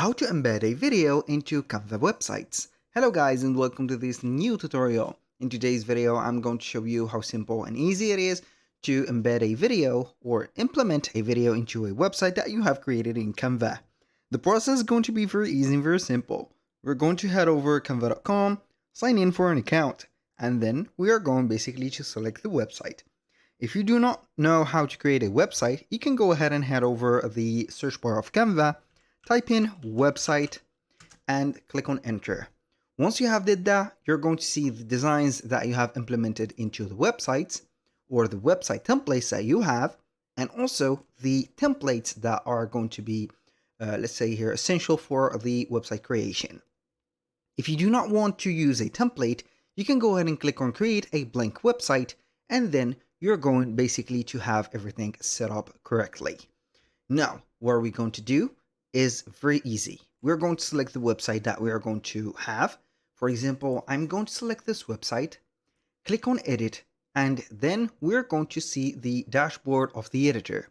how to embed a video into Canva websites. Hello guys and welcome to this new tutorial. In today's video I'm going to show you how simple and easy it is to embed a video or implement a video into a website that you have created in Canva. The process is going to be very easy and very simple. We're going to head over canva.com, sign in for an account, and then we are going basically to select the website. If you do not know how to create a website, you can go ahead and head over the search bar of Canva, type in website and click on enter. Once you have did that, you're going to see the designs that you have implemented into the websites or the website templates that you have, and also the templates that are going to be, let's say here, essential for the website creation. If you do not want to use a template, you can go ahead and click on create a blank website, and then you're going basically to have everything set up correctly. Now, what are we going to do is very easy. We're going to select the website that we are going to have. For example, I'm going to select this website, click on edit, and then we're going to see the dashboard of the editor.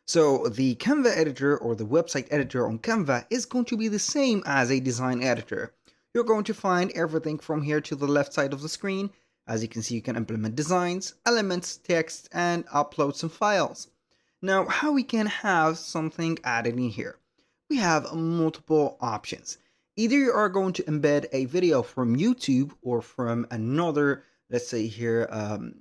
So the Canva editor or the website editor on Canva is going to be the same as a design editor. You're going to find everything from here to the left side of the screen. As you can see, you can implement designs, elements, text, and upload some files. Now, how we can have something added in here? We have multiple options. Either you are going to embed a video from YouTube or from another, let's say here,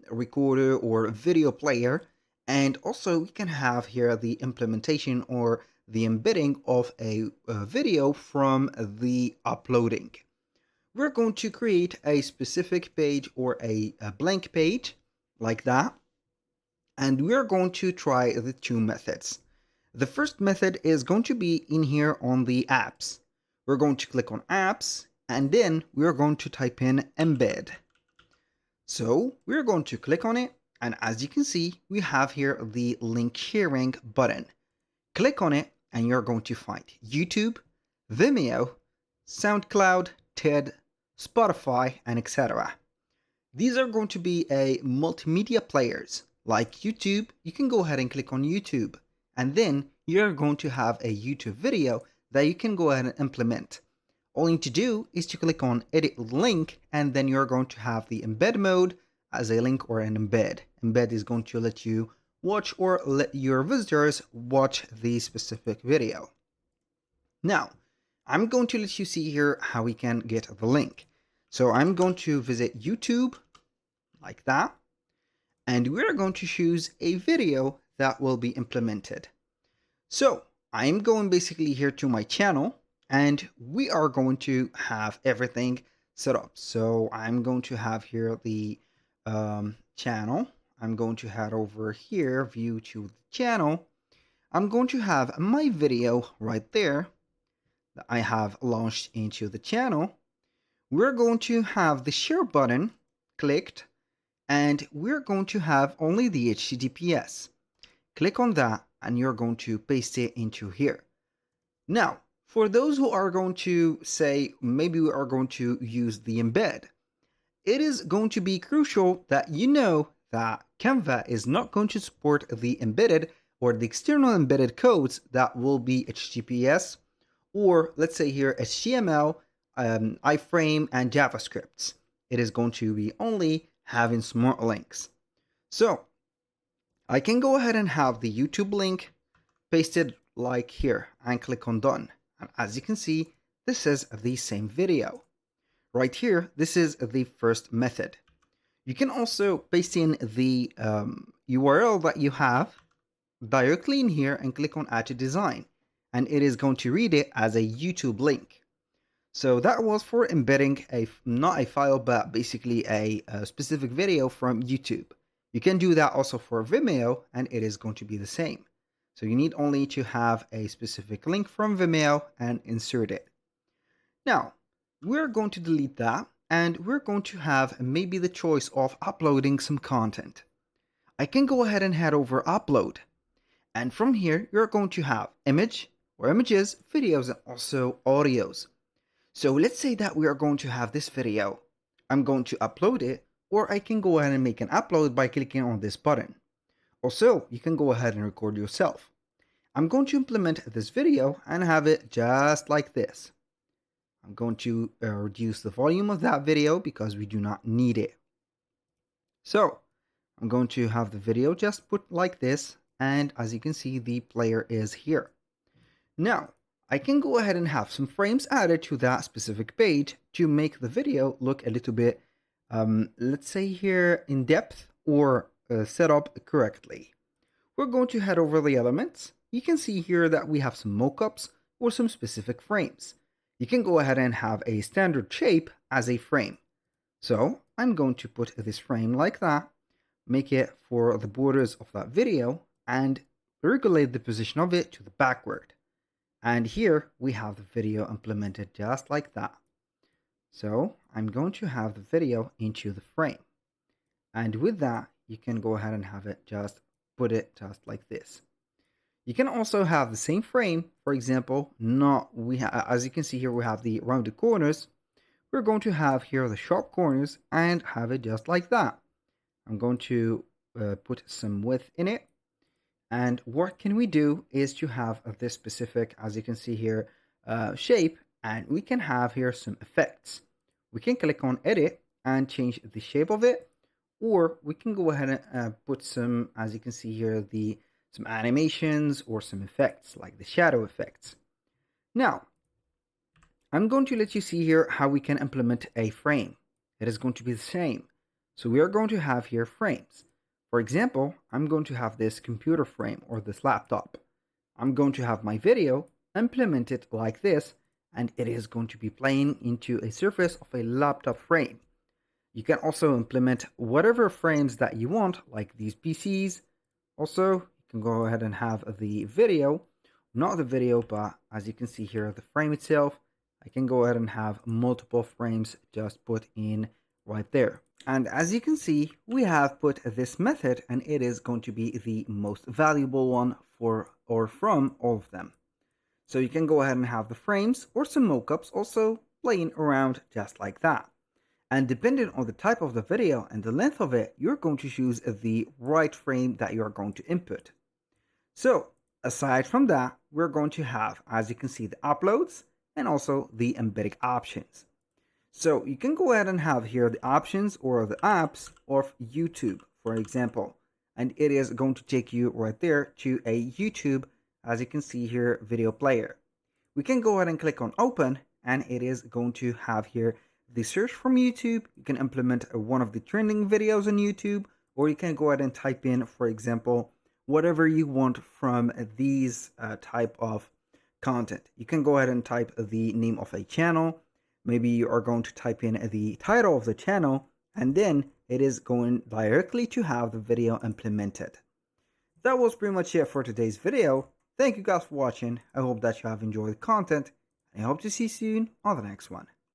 recorder or video player. And also we can have here the implementation or the embedding of a video from the uploading. We're going to create a specific page or a blank page like that. And we're going to try the two methods. The first method is going to be in here on the apps. We're going to click on apps and then we're going to type in embed. So we're going to click on it, and as you can see, we have here the link sharing button. Click on it and you're going to find YouTube, Vimeo, SoundCloud, TED, Spotify, and etc. These are going to be a multimedia players. Like YouTube, you can go ahead and click on YouTube, and then you're going to have a YouTube video that you can go ahead and implement. All you need to do is to click on edit link, and then you're going to have the embed mode as a link or an embed. Embed is going to let you watch or let your visitors watch the specific video. Now, I'm going to let you see here how we can get the link. So I'm going to visit YouTube like that, and we're going to choose a video that will be implemented. So I'm going basically here to my channel, and we are going to have everything set up. So I'm going to have here the channel. I'm going to head over here, view to the channel. I'm going to have my video right there that I have launched into the channel. We're going to have the share button clicked, and we're going to have only the HTTPS. Click on that and you're going to paste it into here. Now, for those who are going to say, maybe we are going to use the embed, it is going to be crucial that you know that Canva is not going to support the embedded or the external embedded codes that will be HTTPS, or let's say here HTML, iframe, and JavaScripts. It is going to be only having smart links. So I can go ahead and have the YouTube link pasted like here and click on done. And as you can see, this is the same video. Right here, this is the first method. You can also paste in the URL that you have directly in here and click on add to design. And it is going to read it as a YouTube link. So that was for embedding not a file, but basically a specific video from YouTube. You can do that also for Vimeo, and it is going to be the same. So you need only to have a specific link from Vimeo and insert it. Now, we're going to delete that, and we're going to have maybe the choice of uploading some content. I can go ahead and head over upload. And from here, you're going to have image or images, videos, and also audios. So let's say that we are going to have this video. I'm going to upload it, or I can go ahead and make an upload by clicking on this button. Also, you can go ahead and record yourself. I'm going to implement this video and have it just like this. I'm going to reduce the volume of that video because we do not need it. So I'm going to have the video just put like this, and as you can see, the player is here. Now, I can go ahead and have some frames added to that specific page to make the video look a little bit, let's say here, in depth or set up correctly. We're going to head over the elements. You can see here that we have some mockups or some specific frames. You can go ahead and have a standard shape as a frame. So I'm going to put this frame like that, make it for the borders of that video, and regulate the position of it to the backward. And here we have the video implemented just like that. So I'm going to have the video into the frame. And with that, you can go ahead and have it just put it just like this. You can also have the same frame, for example, as you can see here, we have the rounded corners. We're going to have here the sharp corners and have it just like that. I'm going to put some width in it. And what can we do is to have this specific, as you can see here, shape, and we can have here some effects. We can click on edit and change the shape of it, or we can go ahead and put some, as you can see here, some animations or some effects like the shadow effects. Now, I'm going to let you see here how we can implement a frame. It is going to be the same. So we are going to have here frames. For example, I'm going to have this computer frame or this laptop. I'm going to have my video implemented like this, and it is going to be playing into a surface of a laptop frame. You can also implement whatever frames that you want, like these PCs. Also, you can go ahead and have the video, not the video, but as you can see here, the frame itself. I can go ahead and have multiple frames just put in right there. And as you can see, we have put this method, and it is going to be the most valuable one for or from all of them. So you can go ahead and have the frames or some mockups also playing around just like that. And depending on the type of the video and the length of it, you're going to choose the right frame that you're going to input. So aside from that, we're going to have, as you can see, the uploads and also the embedding options. So you can go ahead and have here the options or the apps of YouTube, for example, and it is going to take you right there to a YouTube, as you can see here, video player. We can go ahead and click on open, and it is going to have here the search from YouTube. You can implement one of the trending videos on YouTube, or you can go ahead and type in, for example, whatever you want from these type of content. You can go ahead and type the name of a channel. Maybe you are going to type in the title of the channel, and then it is going directly to have the video implemented. That was pretty much it for today's video. Thank you guys for watching. I hope that you have enjoyed the content, and I hope to see you soon on the next one.